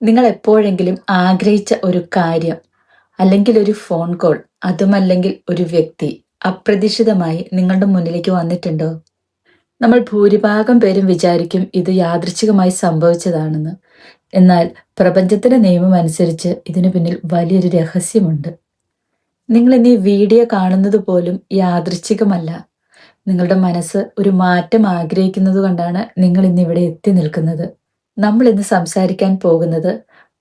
നിങ്ങൾ എപ്പോഴെങ്കിലും ആഗ്രഹിച്ച ഒരു കാര്യം അല്ലെങ്കിൽ ഒരു ഫോൺ കോൾ അതുമല്ലെങ്കിൽ ഒരു വ്യക്തി അപ്രതീക്ഷിതമായി നിങ്ങളുടെ മുന്നിലേക്ക് വന്നിട്ടുണ്ടോ? നമ്മൾ ഭൂരിഭാഗം പേരും വിചാരിക്കും ഇത് യാദൃച്ഛികമായി സംഭവിച്ചതാണെന്ന്. എന്നാൽ പ്രപഞ്ചത്തിന്റെ നിയമം അനുസരിച്ച് ഇതിനു പിന്നിൽ വലിയൊരു രഹസ്യമുണ്ട്. നിങ്ങൾ ഇന്ന് ഈ വീഡിയോ കാണുന്നത് പോലും യാദൃച്ഛികമല്ല. നിങ്ങളുടെ മനസ്സ് ഒരു മാറ്റം ആഗ്രഹിക്കുന്നത് കൊണ്ടാണ് നിങ്ങൾ ഇന്ന് ഇവിടെ എത്തി നിൽക്കുന്നത്. നമ്മൾ ഇന്ന് സംസാരിക്കാൻ പോകുന്നത്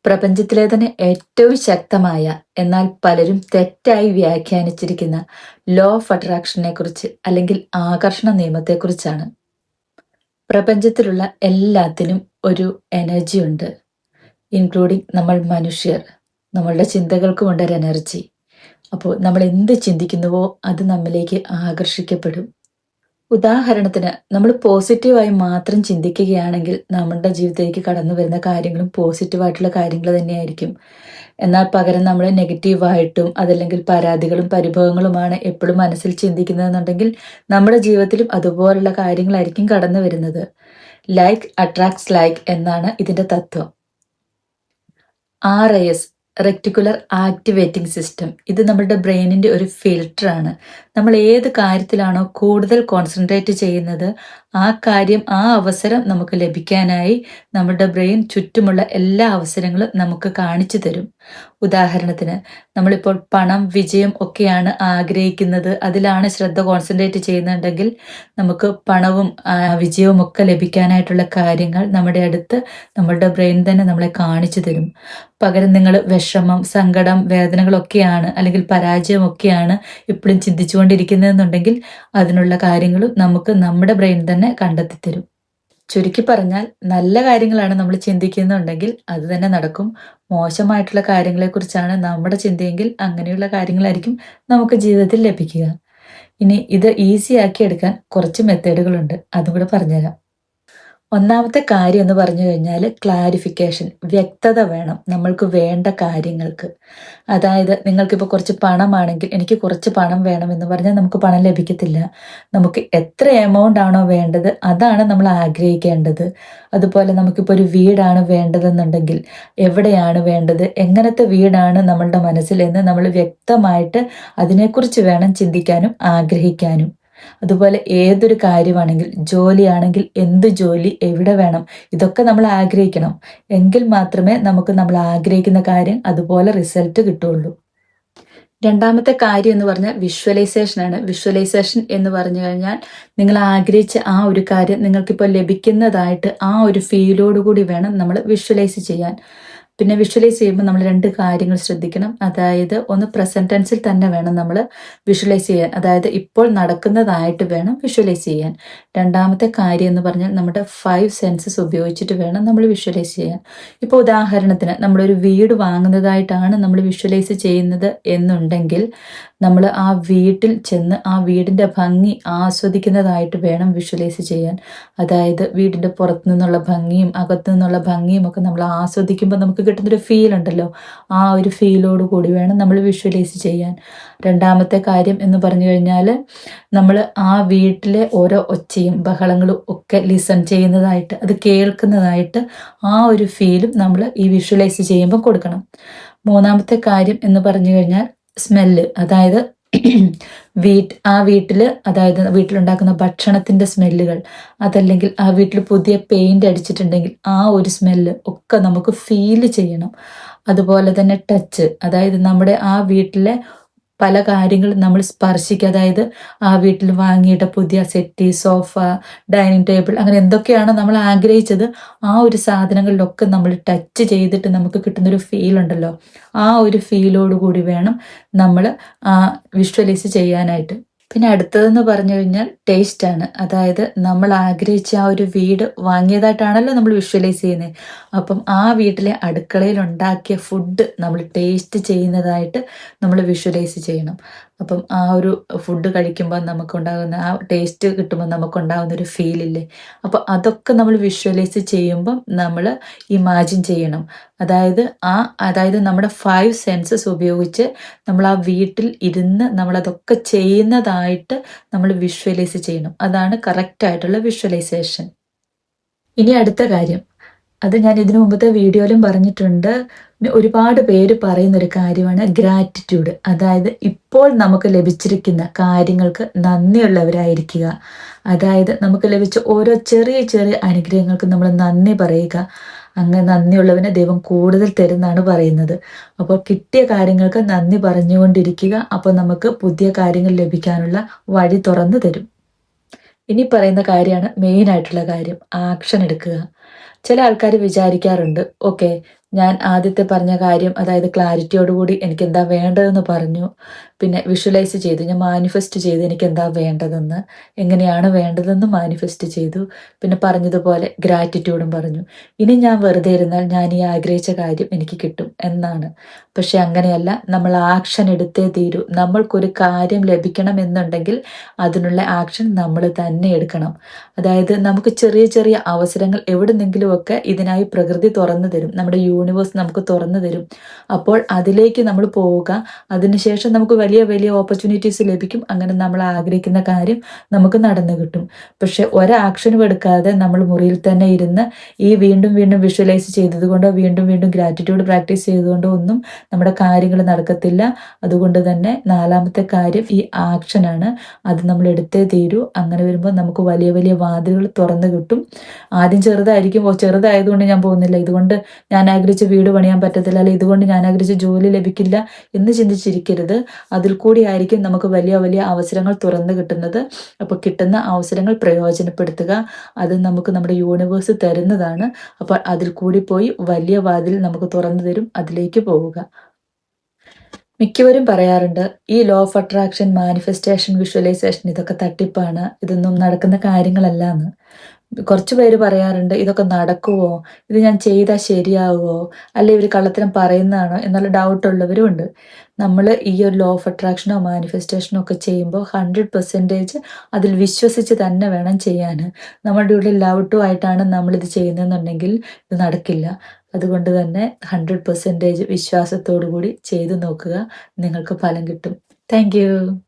പ്രപഞ്ചത്തിലെ തന്നെ ഏറ്റവും ശക്തമായ എന്നാൽ പലരും തെറ്റായി വ്യാഖ്യാനിച്ചിരിക്കുന്ന ലോ ഓഫ് അട്രാക്ഷനെ കുറിച്ച് അല്ലെങ്കിൽ ആകർഷണ നിയമത്തെക്കുറിച്ചാണ്. പ്രപഞ്ചത്തിലുള്ള എല്ലാത്തിനും ഒരു എനർജി ഉണ്ട്, ഇൻക്ലൂഡിങ് നമ്മൾ മനുഷ്യർ. നമ്മളുടെ ചിന്തകൾക്കുമുണ്ട് ഒരു എനർജി. അപ്പോൾ നമ്മൾ എന്ത് ചിന്തിക്കുന്നുവോ അത് നമ്മിലേക്ക് ആകർഷിക്കപ്പെടും. ഉദാഹരണത്തിന് നമ്മൾ പോസിറ്റീവായി മാത്രം ചിന്തിക്കുകയാണെങ്കിൽ നമ്മുടെ ജീവിതത്തിലേക്ക് കടന്നു വരുന്ന കാര്യങ്ങളും പോസിറ്റീവായിട്ടുള്ള കാര്യങ്ങൾ തന്നെയായിരിക്കും. എന്നാൽ പകരം നമ്മൾ നെഗറ്റീവായിട്ടും അതല്ലെങ്കിൽ പരാതികളും പരിഭവങ്ങളുമാണ് എപ്പോഴും മനസ്സിൽ ചിന്തിക്കുന്നതെന്നുണ്ടെങ്കിൽ നമ്മുടെ ജീവിതത്തിലും അതുപോലുള്ള കാര്യങ്ങളായിരിക്കും കടന്നു വരുന്നത്. ലൈക്ക് അട്രാക്ട്സ് ലൈക്ക് എന്നാണ് ഇതിന്റെ തത്വം. RAS റെക്ടിക്കുലർ ആക്ടിവേറ്റിംഗ് സിസ്റ്റം, ഇത് നമ്മുടെ ബ്രെയിനിന്റെ ഒരു ഫിൽട്ടറാണ്. നമ്മൾ ഏത് കാര്യത്തിലാണോ കൂടുതൽ കോൺസെൻട്രേറ്റ് ചെയ്യുന്നത് ആ കാര്യം, ആ അവസരം നമുക്ക് ലഭിക്കാനായി നമ്മുടെ ബ്രെയിൻ ചുറ്റുമുള്ള എല്ലാ അവസരങ്ങളും നമുക്ക് കാണിച്ചു തരും. ഉദാഹരണത്തിന് നമ്മളിപ്പോൾ പണം, വിജയം ഒക്കെയാണ് ആഗ്രഹിക്കുന്നത്, അതിലാണ് ശ്രദ്ധ കോൺസെൻട്രേറ്റ് ചെയ്യുന്നുണ്ടെങ്കിൽ നമുക്ക് പണവും വിജയവും ഒക്കെ ലഭിക്കാനായിട്ടുള്ള കാര്യങ്ങൾ നമ്മുടെ അടുത്ത് നമ്മളുടെ ബ്രെയിൻ തന്നെ നമ്മളെ കാണിച്ചു തരും. പകരം നിങ്ങൾ വിഷമം, സങ്കടം, വേദനകളൊക്കെയാണ് അല്ലെങ്കിൽ പരാജയമൊക്കെയാണ് ഇപ്പോഴും ചിന്തിച്ചുകൊണ്ടിരിക്കുന്നതെന്നുണ്ടെങ്കിൽ അതിനുള്ള കാര്യങ്ങളും നമുക്ക് നമ്മുടെ ബ്രെയിൻ തന്നെ കണ്ടെത്തി തരും. ചുരുക്കി പറഞ്ഞാൽ നല്ല കാര്യങ്ങളാണ് നമ്മൾ ചിന്തിക്കുന്നുണ്ടെങ്കിൽ അത് തന്നെ നടക്കും. മോശമായിട്ടുള്ള കാര്യങ്ങളെക്കുറിച്ചാണ് നമ്മുടെ ചിന്തയെങ്കിൽ അങ്ങനെയുള്ള കാര്യങ്ങളായിരിക്കും നമുക്ക് ജീവിതത്തിൽ ലഭിക്കുക. ഇനി ഇത് ഈസി ആക്കി എടുക്കാൻ കുറച്ച് മെത്തേഡുകളുണ്ട്, അതും കൂടെ പറഞ്ഞുതരാം. ഒന്നാമത്തെ കാര്യം എന്ന് പറഞ്ഞു കഴിഞ്ഞാൽ ക്ലാരിഫിക്കേഷൻ, വ്യക്തത വേണം നമ്മൾക്ക് വേണ്ട കാര്യങ്ങൾക്ക്. അതായത് നിങ്ങൾക്കിപ്പോൾ കുറച്ച് പണമാണെങ്കിൽ എനിക്ക് കുറച്ച് പണം വേണമെന്ന് പറഞ്ഞാൽ നമുക്ക് പണം ലഭിക്കത്തില്ല. നമുക്ക് എത്ര എമൗണ്ട് ആണോ വേണ്ടത് അതാണ് നമ്മൾ ആഗ്രഹിക്കേണ്ടത്. അതുപോലെ നമുക്കിപ്പോൾ ഒരു വീടാണ് വേണ്ടതെന്നുണ്ടെങ്കിൽ എവിടെയാണ് വേണ്ടത്, എങ്ങനത്തെ വീടാണ് നമ്മളുടെ മനസ്സിൽ എന്ന് നമ്മൾ വ്യക്തമായിട്ട് അതിനെക്കുറിച്ച് വേണം ചിന്തിക്കാനും ആഗ്രഹിക്കാനും. അതുപോലെ ഏതൊരു കാര്യമാണെങ്കിൽ, ജോലിയാണെങ്കിൽ എന്ത് ജോലി, എവിടെ വേണം, ഇതൊക്കെ നമ്മൾ ആഗ്രഹിക്കണം. എങ്കിൽ മാത്രമേ നമുക്ക് നമ്മൾ ആഗ്രഹിക്കുന്ന കാര്യം അതുപോലെ റിസൾട്ട് കിട്ടുള്ളൂ. രണ്ടാമത്തെ കാര്യം എന്ന് പറഞ്ഞാൽ വിഷ്വലൈസേഷനാണ്. വിഷ്വലൈസേഷൻ എന്ന് പറഞ്ഞു കഴിഞ്ഞാൽ നിങ്ങൾ ആഗ്രഹിച്ച ആ ഒരു കാര്യം നിങ്ങൾക്കിപ്പോൾ ലഭിക്കുന്നതായിട്ട് ആ ഒരു ഫീലോടുകൂടി വേണം നമ്മൾ വിഷ്വലൈസ് ചെയ്യാൻ. പിന്നെ വിഷ്വലൈസ് ചെയ്യുമ്പോൾ നമ്മൾ രണ്ട് കാര്യങ്ങൾ ശ്രദ്ധിക്കണം. അതായത് ഒന്ന് പ്രസന്റ് ടെൻസിൽ തന്നെ വേണം നമ്മൾ വിഷ്വലൈസ് ചെയ്യാൻ, അതായത് ഇപ്പോൾ നടക്കുന്നതായിട്ട് വേണം വിഷ്വലൈസ് ചെയ്യാൻ. രണ്ടാമത്തെ കാര്യം എന്ന് പറഞ്ഞാൽ നമ്മുടെ 5 സെൻസസ് ഉപയോഗിച്ചിട്ട് വേണം നമ്മൾ വിഷ്വലൈസ് ചെയ്യാൻ. ഇപ്പോൾ ഉദാഹരണത്തിന് നമ്മളൊരു വീട് വാങ്ങുന്നതായിട്ടാണ് നമ്മൾ വിഷ്വലൈസ് ചെയ്യുന്നത് എന്നുണ്ടെങ്കിൽ നമ്മൾ ആ വീട്ടിൽ ചെന്ന് ആ വീടിൻ്റെ ഭംഗി ആസ്വദിക്കുന്നതായിട്ട് വേണം വിഷ്വലൈസ് ചെയ്യാൻ. അതായത് വീടിൻ്റെ പുറത്തു നിന്നുള്ള ഭംഗിയും അകത്തു നിന്നുള്ള ഭംഗിയും ഒക്കെ നമ്മൾ ആസ്വദിക്കുമ്പോൾ നമുക്ക് കിട്ടുന്നൊരു ഫീൽ ഉണ്ടല്ലോ, ആ ഒരു ഫീലോട് കൂടി വേണം നമ്മൾ വിഷ്വലൈസ് ചെയ്യാൻ. രണ്ടാമത്തെ കാര്യം എന്ന് പറഞ്ഞു കഴിഞ്ഞാൽ നമ്മൾ ആ വീട്ടിലെ ഓരോ ഒച്ചയും ബഹളങ്ങളും ഒക്കെ ലിസൺ ചെയ്യുന്നതായിട്ട്, അത് കേൾക്കുന്നതായിട്ട് ആ ഒരു ഫീലും നമ്മൾ ഈ വിഷ്വലൈസ് ചെയ്യുമ്പോൾ കൊടുക്കണം. മൂന്നാമത്തെ കാര്യം എന്ന് പറഞ്ഞു കഴിഞ്ഞാൽ സ്മെല്ല്, അതായത് ആ വീട്ടില്, അതായത് വീട്ടിലുണ്ടാക്കുന്ന ഭക്ഷണത്തിന്റെ സ്മെല്ലുകൾ, അതല്ലെങ്കിൽ ആ വീട്ടിൽ പുതിയ പെയിന്റ് അടിച്ചിട്ടുണ്ടെങ്കിൽ ആ ഒരു സ്മെല്ല് ഒക്കെ നമുക്ക് ഫീൽ ചെയ്യണം. അതുപോലെ തന്നെ ടച്ച്, അതായത് നമ്മുടെ ആ വീട്ടിലെ പല കാര്യങ്ങളും നമ്മൾ സ്പർശിക്കുക. അതായത് ആ വീട്ടിൽ വാങ്ങിയിട്ട പുതിയ സെറ്റി, സോഫ, ഡൈനിങ് ടേബിൾ, അങ്ങനെ എന്തൊക്കെയാണ് നമ്മൾ ആഗ്രഹിച്ചത് ആ ഒരു സാധനങ്ങളിലൊക്കെ നമ്മൾ ടച്ച് ചെയ്തിട്ട് നമുക്ക് കിട്ടുന്നൊരു ഫീൽ ഉണ്ടല്ലോ, ആ ഒരു ഫീലോട് കൂടി വേണം നമ്മൾ വിഷ്വലൈസ് ചെയ്യാനായിട്ട്. പിന്നെ അടുത്തതെന്ന് പറഞ്ഞു കഴിഞ്ഞാൽ ടേസ്റ്റ് ആണ്. അതായത് നമ്മൾ ആഗ്രഹിച്ച ആ ഒരു വീട് വാങ്ങിയതായിട്ടാണല്ലോ നമ്മൾ വിഷ്വലൈസ് ചെയ്യുന്നത്. അപ്പം ആ വീട്ടിലെ അടുക്കളയിൽ ഉണ്ടാക്കിയ ഫുഡ് നമ്മൾ ടേസ്റ്റ് ചെയ്യുന്നതായിട്ട് നമ്മൾ വിഷ്വലൈസ് ചെയ്യണം. അപ്പം ആ ഒരു ഫുഡ് കഴിക്കുമ്പോൾ നമുക്കുണ്ടാകുന്ന ആ ടേസ്റ്റ് കിട്ടുമ്പോൾ നമുക്കുണ്ടാകുന്ന ഒരു ഫീലില്ലേ, അപ്പോൾ അതൊക്കെ നമ്മൾ വിഷ്വലൈസ് ചെയ്യുമ്പം നമ്മൾ ഇമാജിൻ ചെയ്യണം. അതായത് നമ്മുടെ 5 സെൻസസ് ഉപയോഗിച്ച് നമ്മൾ ആ വീട്ടിൽ ഇരുന്ന് നമ്മളതൊക്കെ ചെയ്യുന്നതായിട്ട് നമ്മൾ വിഷ്വലൈസ് ചെയ്യണം. അതാണ് കറക്റ്റായിട്ടുള്ള വിഷ്വലൈസേഷൻ. ഇനി അടുത്ത കാര്യം, അത് ഞാൻ ഇതിനു മുമ്പത്തെ വീഡിയോയിലും പറഞ്ഞിട്ടുണ്ട്. ഒരുപാട് പേര് പറയുന്നൊരു കാര്യമാണ് ഗ്രാറ്റിറ്റ്യൂഡ്. അതായത് ഇപ്പോൾ നമുക്ക് ലഭിച്ചിരിക്കുന്ന കാര്യങ്ങൾക്ക് നന്ദിയുള്ളവരായിരിക്കുക. അതായത് നമുക്ക് ലഭിച്ച ഓരോ ചെറിയ ചെറിയ അനുഗ്രഹങ്ങൾക്ക് നമ്മൾ നന്ദി പറയുക. അങ്ങനെ നന്ദിയുള്ളവന് ദൈവം കൂടുതൽ തരുന്നാണ് പറയുന്നത്. അപ്പോൾ കിട്ടിയ കാര്യങ്ങൾക്ക് നന്ദി പറഞ്ഞുകൊണ്ടിരിക്കുക. അപ്പോൾ നമുക്ക് പുതിയ കാര്യങ്ങൾ ലഭിക്കാനുള്ള വഴി തുറന്നു തരും. ഇനി പറയുന്ന കാര്യമാണ് മെയിൻ ആയിട്ടുള്ള കാര്യം, ആക്ഷൻ എടുക്കുക. ചില ആൾക്കാർ വിചാരിക്കാറുണ്ട്, ഓക്കെ, ഞാൻ ആദ്യത്തെ പറഞ്ഞ കാര്യം, അതായത് ക്ലാരിറ്റിയോടുകൂടി എനിക്ക് എന്താ വേണ്ടതെന്ന് പറഞ്ഞു, പിന്നെ വിഷ്വലൈസ് ചെയ്തു, ഞാൻ മാനിഫെസ്റ്റ് ചെയ്തു എനിക്ക് എന്താ വേണ്ടതെന്ന്, എങ്ങനെയാണ് വേണ്ടതെന്ന് മാനിഫെസ്റ്റ് ചെയ്തു, പിന്നെ പറഞ്ഞതുപോലെ ഗ്രാറ്റിറ്റ്യൂഡും പറഞ്ഞു. ഇനി ഞാൻ വെറുതെ ഇരുന്നാൽ ഞാൻ ഈ ആഗ്രഹിച്ച കാര്യം എനിക്ക് കിട്ടും എന്നാണ്. പക്ഷെ അങ്ങനെയല്ല, നമ്മൾ ആക്ഷൻ എടുത്തേ തീരൂ. നമ്മൾക്കൊരു കാര്യം ലഭിക്കണം എന്നുണ്ടെങ്കിൽ അതിനുള്ള ആക്ഷൻ നമ്മൾ തന്നെ എടുക്കണം. അതായത് നമുക്ക് ചെറിയ ചെറിയ അവസരങ്ങൾ എവിടുന്നെങ്കിലുമൊക്കെ ഇതിനായി പ്രകൃതി തുറന്നു തരും, നമ്മുടെ യൂണിവേഴ്സ് നമുക്ക് തുറന്നു തരും. അപ്പോൾ അതിലേക്ക് നമ്മൾ പോവുക. അതിനുശേഷം നമുക്ക് വലിയ വലിയ ഓപ്പർച്യൂണിറ്റീസ് ലഭിക്കും. അങ്ങനെ നമ്മൾ ആഗ്രഹിക്കുന്ന കാര്യം നമുക്ക് നടന്നു കിട്ടും. പക്ഷെ ഒരാക്ഷനും എടുക്കാതെ നമ്മൾ മുറിയിൽ തന്നെ ഇരുന്ന് ഈ വീണ്ടും വീണ്ടും വിഷ്വലൈസ് ചെയ്തതുകൊണ്ടോ വീണ്ടും വീണ്ടും ഗ്രാറ്റിറ്റ്യൂഡ് പ്രാക്ടീസ് ചെയ്തുകൊണ്ടോ ഒന്നും നമ്മുടെ കാര്യങ്ങൾ നടക്കത്തില്ല. അതുകൊണ്ട് തന്നെ നാലാമത്തെ കാര്യം ഈ ആക്ഷനാണ്. അത് നമ്മൾ എടുത്തേ തീരൂ. അങ്ങനെ വരുമ്പോൾ നമുക്ക് വലിയ വലിയ വാതിലുകൾ തുറന്നു കിട്ടും. ആദ്യം ചെറുതായിരിക്കും, ചെറുതായതുകൊണ്ട് ഞാൻ പോകുന്നില്ല, ഇതുകൊണ്ട് ഞാൻ ആഗ്രഹിച്ച വീട് പണിയാൻ പറ്റത്തില്ല, അല്ലെ ഇതുകൊണ്ട് ഞാൻ ആഗ്രഹിച്ച ജോലി ലഭിക്കില്ല എന്ന് ചിന്തിച്ചിരിക്കരുത്. അതിൽ കൂടി ആയിരിക്കും നമുക്ക് വലിയ വലിയ അവസരങ്ങൾ തുറന്നു കിട്ടുന്നത്. അപ്പോൾ കിട്ടുന്ന അവസരങ്ങൾ പ്രയോജനപ്പെടുത്തുക. അത് നമുക്ക് നമ്മുടെ യൂണിവേഴ്സ് തരുന്നതാണ്. അപ്പോൾ അതിൽ കൂടി പോയി വലിയ വാതിൽ നമുക്ക് തുറന്നു തരും, അതിലേക്ക് പോവുക. മിക്കവരും പറയാറുണ്ട്, ഈ law of attraction, manifestation, visualisation ഇതൊക്കെ തട്ടിപ്പാണ്, ഇതൊന്നും നടക്കുന്ന കാര്യങ്ങളല്ല എന്ന്. കുറച്ച് പേര് പറയാറുണ്ട്, ഇതൊക്കെ നടക്കുവോ, ഇത് ഞാൻ ചെയ്താൽ ശരിയാവുമോ, അല്ലെ ഇവർ കള്ളത്തരം പറയുന്നതാണോ എന്നുള്ള ഡൗട്ടുള്ളവരും ഉണ്ട്. നമ്മൾ ഈ ഒരു ലോ ഓഫ് അട്രാക്ഷനോ മാനിഫെസ്റ്റേഷനോ ഒക്കെ ചെയ്യുമ്പോൾ 100% അതിൽ വിശ്വസിച്ച് തന്നെ വേണം ചെയ്യാൻ. നമ്മുടെ ഉള്ളിൽ ആയിട്ടാണ് നമ്മളിത് ചെയ്യുന്നതെന്നുണ്ടെങ്കിൽ ഇത് നടക്കില്ല. അതുകൊണ്ട് തന്നെ 100% വിശ്വാസത്തോടു കൂടി ചെയ്തു നോക്കുക. നിങ്ങൾക്ക് ഫലം കിട്ടും. Thank you.